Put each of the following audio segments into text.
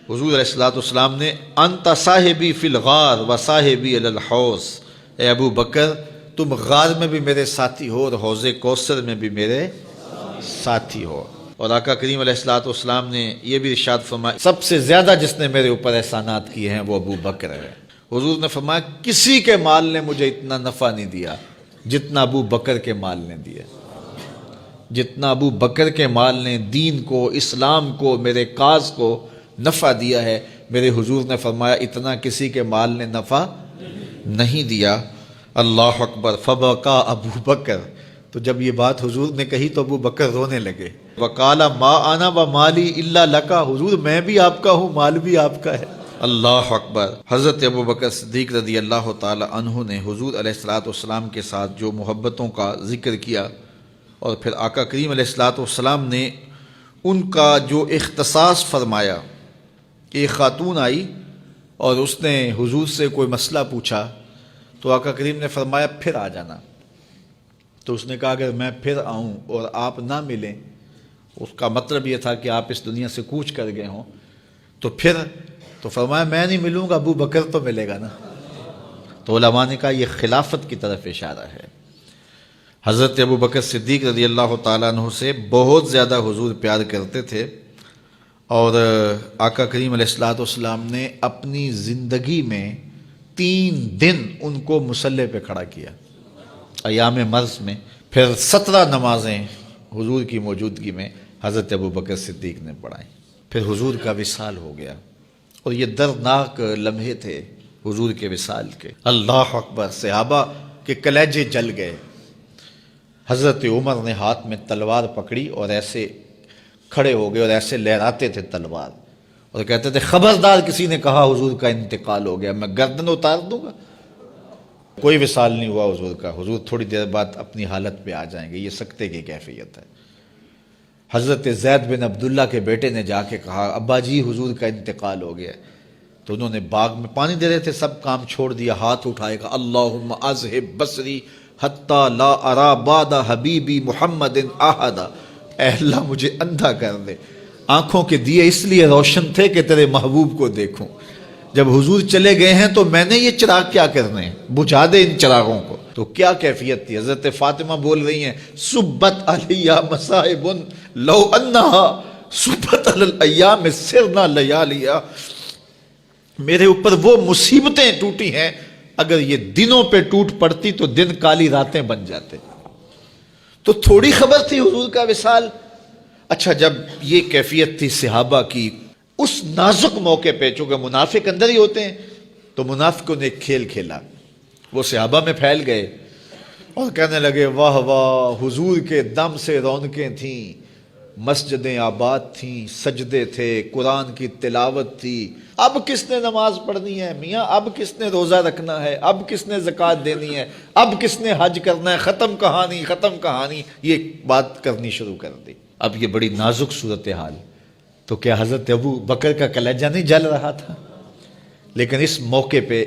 حضور علیہ الصلوۃ والسلام نے انت صاحبی فی الغار و صاحبی علی الحوض، اے ابو بکر تم غار میں بھی میرے ساتھی ہو اور حوض کوثر میں بھی میرے ساتھی ہو۔ اور آقا کریم علیہ الصلوۃ والسلام نے یہ بھی ارشاد فرمایا سب سے زیادہ جس نے میرے اوپر احسانات کیے ہیں وہ ابو بکر ہے۔ حضور نے فرمایا کسی کے مال نے مجھے اتنا نفع نہیں دیا جتنا ابو بکر کے مال نے دیا، جتنا ابو بکر کے مال نے دین کو، اسلام کو، میرے کاز کو نفع دیا ہے، میرے حضور نے فرمایا اتنا کسی کے مال نے نفع نہیں دیا۔ اللہ اکبر۔ فبکا ابو بکر، تو جب یہ بات حضور نے کہی تو ابو بکر رونے لگے۔ وقال ما انا ومالی الا لکا، حضور میں بھی آپ کا ہوں، مال بھی آپ کا ہے۔ اللہ اکبر۔ حضرت ابو بکر صدیق رضی اللہ تعالی عنہ نے حضور علیہ الصلوۃ والسلام کے ساتھ جو محبتوں کا ذکر کیا، اور پھر آقا کریم علیہ الصلوۃ والسلام نے ان کا جو اختصاص فرمایا۔ ایک خاتون آئی اور اس نے حضور سے کوئی مسئلہ پوچھا تو آقا کریم نے فرمایا پھر آ جانا۔ تو اس نے کہا اگر میں پھر آؤں اور آپ نہ ملیں، اس کا مطلب یہ تھا کہ آپ اس دنیا سے کوچ کر گئے ہوں، تو فرمایا میں نہیں ملوں گا، ابو بکر تو ملے گا نا۔ تو علماء نے کہا یہ خلافت کی طرف اشارہ ہے۔ حضرت ابو بکر صدیق رضی اللہ تعالیٰ عنہ سے بہت زیادہ حضور پیار کرتے تھے، اور آقا کریم علیہ الصلوۃ والسلام نے اپنی زندگی میں 3 دن ان کو مصلی پہ کھڑا کیا ایام مرض میں، پھر 17 نمازیں حضور کی موجودگی میں حضرت ابو بکر صدیق نے پڑھائیں، پھر حضور کا وصال ہو گیا۔ اور یہ دردناک لمحے تھے حضور کے وصال کے۔ اللہ اکبر۔ صحابہ کے کلیجے جل گئے۔ حضرت عمر نے ہاتھ میں تلوار پکڑی اور ایسے کھڑے ہو گئے اور ایسے لہراتے تھے تلوار، اور کہتے تھے خبردار کسی نے کہا حضور کا انتقال ہو گیا میں گردن اتار دوں گا۔ کوئی وصال نہیں ہوا حضور کا، حضور تھوڑی دیر بعد اپنی حالت پہ آ جائیں گے۔ یہ سکتے کی کیفیت ہے۔ حضرت زید بن عبداللہ کے بیٹے نے جا کے کہا ابا جی حضور کا انتقال ہو گیا، تو انہوں نے باغ میں پانی دے رہے تھے، سب کام چھوڑ دیا، ہاتھ اٹھائے گا اللہم اذہب بصری حتی لا ارا بعد حبیبی محمد احدا، اے اللہ مجھے اندھا کر دے، آنکھوں کے دیے اس لیے روشن تھے کہ تیرے محبوب کو دیکھوں، جب حضور چلے گئے ہیں تو میں نے یہ چراغ کیا کرنے ہیں، بجھا دے ان چراغوں کو۔ تو کیا کیفیت تھی۔ حضرت فاطمہ بول رہی ہیں سبت علیہ مصائب لو انہا سبت علی الایام سرنا لیالیا، میرے اوپر وہ مصیبتیں ٹوٹی ہیں اگر یہ دنوں پہ ٹوٹ پڑتی تو دن کالی راتیں بن جاتے۔ تو تھوڑی خبر تھی حضور کا وصال۔ اچھا جب یہ کیفیت تھی صحابہ کی اس نازک موقع پہ، چونکہ منافق اندر ہی ہوتے ہیں، تو منافقوں نے ایک کھیل کھیلا، وہ صحابہ میں پھیل گئے اور کہنے لگے واہ واہ حضور کے دم سے رونقیں تھیں، مسجدیں آباد تھیں، سجدے تھے، قرآن کی تلاوت تھی، اب کس نے نماز پڑھنی ہے میاں، اب کس نے روزہ رکھنا ہے، اب کس نے زکوٰۃ دینی ہے، اب کس نے حج کرنا ہے، ختم کہانی ختم کہانی، یہ بات کرنی شروع کر دی۔ اب یہ بڑی نازک صورتحال، تو کیا حضرت ابو بکر کا کلیجہ نہیں جل رہا تھا؟ لیکن اس موقع پہ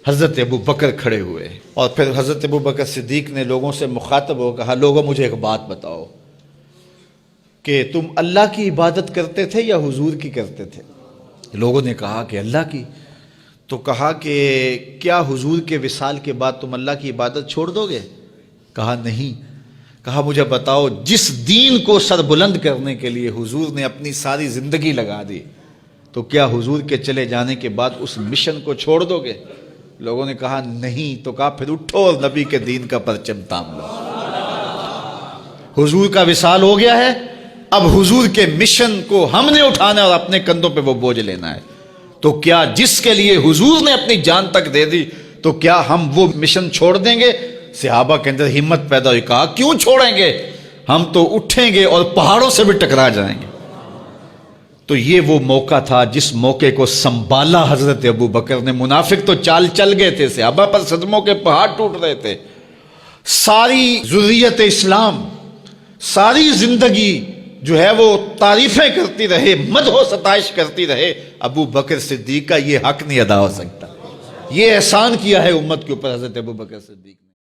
حضرت ابو بکر کھڑے ہوئے، اور پھر حضرت ابو بکر صدیق نے لوگوں سے مخاطب ہو کہا لوگوں مجھے ایک بات بتاؤ کہ تم اللہ کی عبادت کرتے تھے یا حضور کی کرتے تھے؟ لوگوں نے کہا کہ اللہ کی۔ تو کہا کہ کیا حضور کے وصال کے بعد تم اللہ کی عبادت چھوڑ دو گے؟ کہا نہیں۔ کہا مجھے بتاؤ جس دین کو سر بلند کرنے کے لیے حضور نے اپنی ساری زندگی لگا دی، تو کیا حضور کے چلے جانے کے بعد اس مشن کو چھوڑ دو گے؟ لوگوں نے کہا نہیں۔ تو کہا پھر اٹھو اور نبی کے دین کا پرچم تام لو۔ حضور کا وصال ہو گیا ہے، اب حضور کے مشن کو ہم نے اٹھانا ہے اور اپنے کندھوں پہ وہ بوجھ لینا ہے۔ تو کیا جس کے لیے حضور نے اپنی جان تک دے دی، تو کیا ہم وہ مشن چھوڑ دیں گے؟ صحابہ کے اندر ہمت پیدا ہوئی، کہا کیوں چھوڑیں گے، ہم تو اٹھیں گے اور پہاڑوں سے بھی ٹکرا جائیں گے۔ تو یہ وہ موقع تھا جس موقع کو سنبھالا حضرت ابو بکر نے۔ منافق تو چال چل گئے تھے، صحابہ پر صدموں کے پہاڑ ٹوٹ رہے تھے، ساری ذریت اسلام ساری زندگی جو ہے وہ تعریفیں کرتی رہے، مدح و ستائش کرتی رہے، ابو بکر صدیق کا یہ حق نہیں ادا ہو سکتا۔ یہ احسان کیا ہے امت کے اوپر حضرت ابو بکر صدیق۔